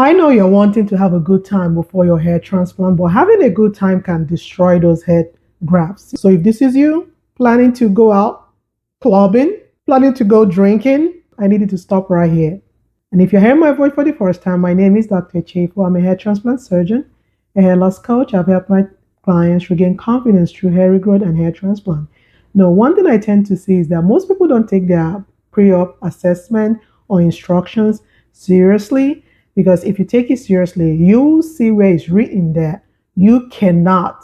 I know you're wanting to have a good time before your hair transplant, but having a good time can destroy those head grafts. So if this is you planning to go out clubbing, planning to go drinking, I need you to stop right here. And if you're hearing my voice for the first time, my name is Dr. Chafo. I'm a hair transplant surgeon, a hair loss coach. I've helped my clients regain confidence through hair regrowth and hair transplant. Now, one thing I tend to see is that most people don't take their pre-op assessment or instructions seriously, because if you take it seriously, you see where it's written that you cannot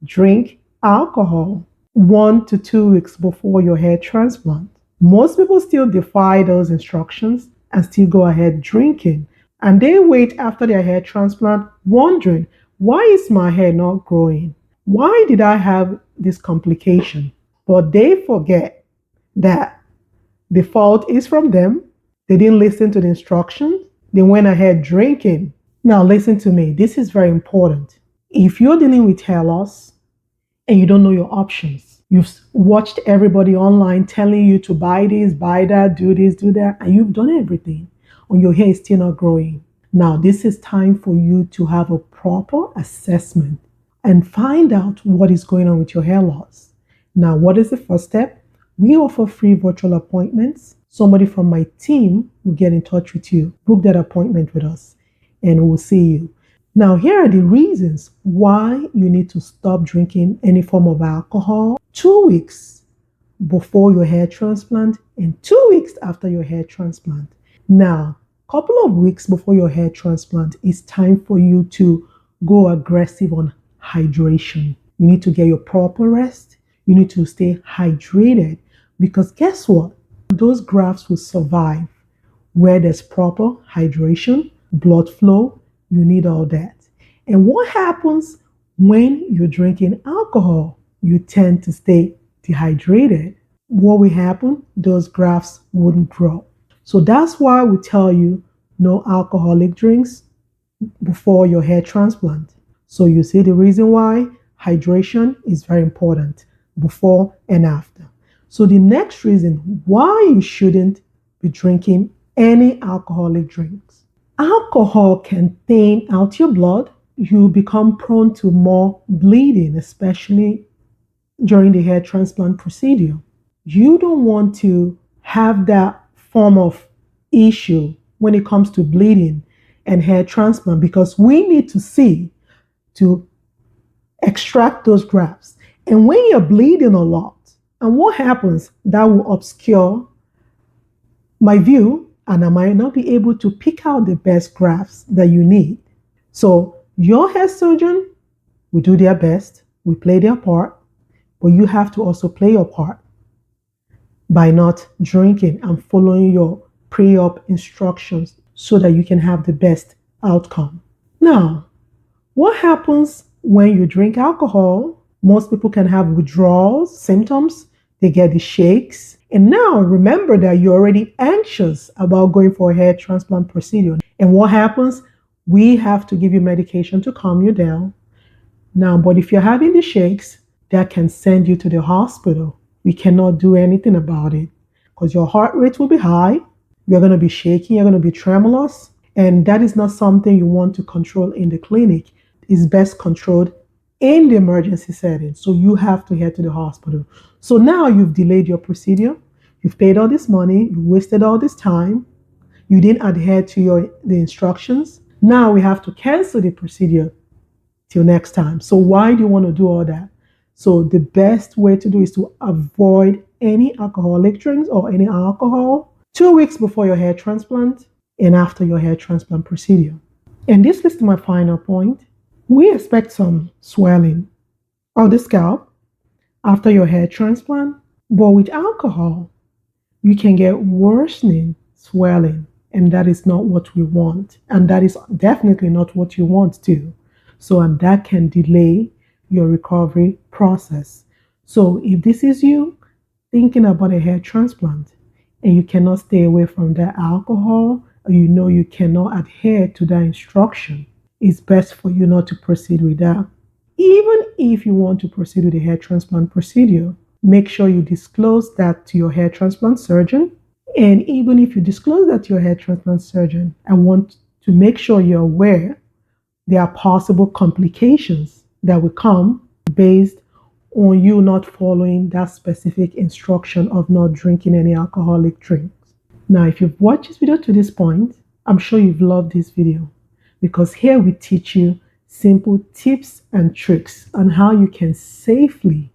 drink alcohol 1 to 2 weeks before your hair transplant. Most people still defy those instructions and still go ahead drinking. And they wait after their hair transplant wondering, why is my hair not growing? Why did I have this complication? But they forget that the fault is from them. They didn't listen to the instructions. They went ahead drinking. Now, listen to me. This is very important. If you're dealing with hair loss and you don't know your options, you've watched everybody online telling you to buy this, buy that, do this, do that, and you've done everything, and your hair is still not growing. Now, this is time for you to have a proper assessment and find out what is going on with your hair loss. Now, what is the first step? We offer free virtual appointments. Somebody from my team will get in touch with you. Book that appointment with us and we'll see you. Now, here are the reasons why you need to stop drinking any form of alcohol 2 weeks before your hair transplant and 2 weeks after your hair transplant. Now, a couple of weeks before your hair transplant, it's time for you to go aggressive on hydration. You need to get your proper rest. You need to stay hydrated because guess what? Those grafts will survive where there's proper hydration, blood flow. You need all that. And what happens when you're drinking alcohol? You tend to stay dehydrated. What will happen? Those grafts wouldn't grow. So that's why we tell you no alcoholic drinks before your hair transplant. So you see the reason why hydration is very important before and after. So the next reason why you shouldn't be drinking any alcoholic drinks. Alcohol can thin out your blood. You become prone to more bleeding, especially during the hair transplant procedure. You don't want to have that form of issue when it comes to bleeding and hair transplant because we need to see to extract those grafts. And when you're bleeding a lot, and what happens, that will obscure my view and I might not be able to pick out the best grafts that you need. So your hair surgeon will do their best, we play their part, but you have to also play your part by not drinking and following your pre-op instructions so that you can have the best outcome. Now, what happens when you drink alcohol? Most people can have withdrawals, symptoms, they get the shakes. And now remember that you're already anxious about going for a hair transplant procedure. And what happens? We have to give you medication to calm you down. Now, but if you're having the shakes, that can send you to the hospital. We cannot do anything about it because your heart rate will be high. You're going to be shaking. You're going to be tremulous. And that is not something you want to control in the clinic. It's best controlled in the emergency setting. So you have to head to the hospital. So now you've delayed your procedure. You've paid all this money. You wasted all this time. You didn't adhere to the instructions. Now we have to cancel the procedure till next time. So why do you want to do all that? So the best way to do is to avoid any alcoholic drinks or any alcohol 2 weeks before your hair transplant and after your hair transplant procedure. And this leads to my final point. We expect some swelling of the scalp after your hair transplant, but with alcohol, you can get worsening swelling, and that is not what we want. And that is definitely not what you want to. So, and that can delay your recovery process. So, if this is you thinking about a hair transplant and you cannot stay away from that alcohol, or you know you cannot adhere to that instruction, it's best for you not to proceed with that. Even if you want to proceed with the hair transplant procedure, make sure you disclose that to your hair transplant surgeon. And even if you disclose that to your hair transplant surgeon, I want to make sure you're aware there are possible complications that will come based on you not following that specific instruction of not drinking any alcoholic drinks. Now, if you've watched this video to this point, I'm sure you've loved this video because here we teach you simple tips and tricks on how you can safely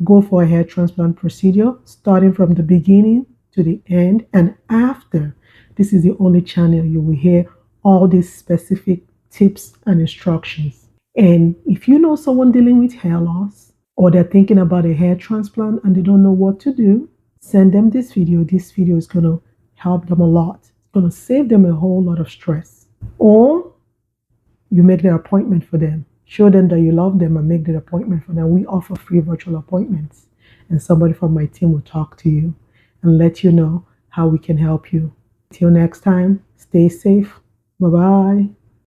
go for a hair transplant procedure, starting from the beginning to the end and after. This is the only channel you will hear all these specific tips and instructions. And if you know someone dealing with hair loss or they're thinking about a hair transplant and they don't know what to do, send them this video. This video is going to help them a lot. It's going to save them a whole lot of stress. Or you make the appointment for them. Show them that you love them and make the appointment for them. We offer free virtual appointments, and somebody from my team will talk to you and let you know how we can help you. Till next time, stay safe. Bye-bye.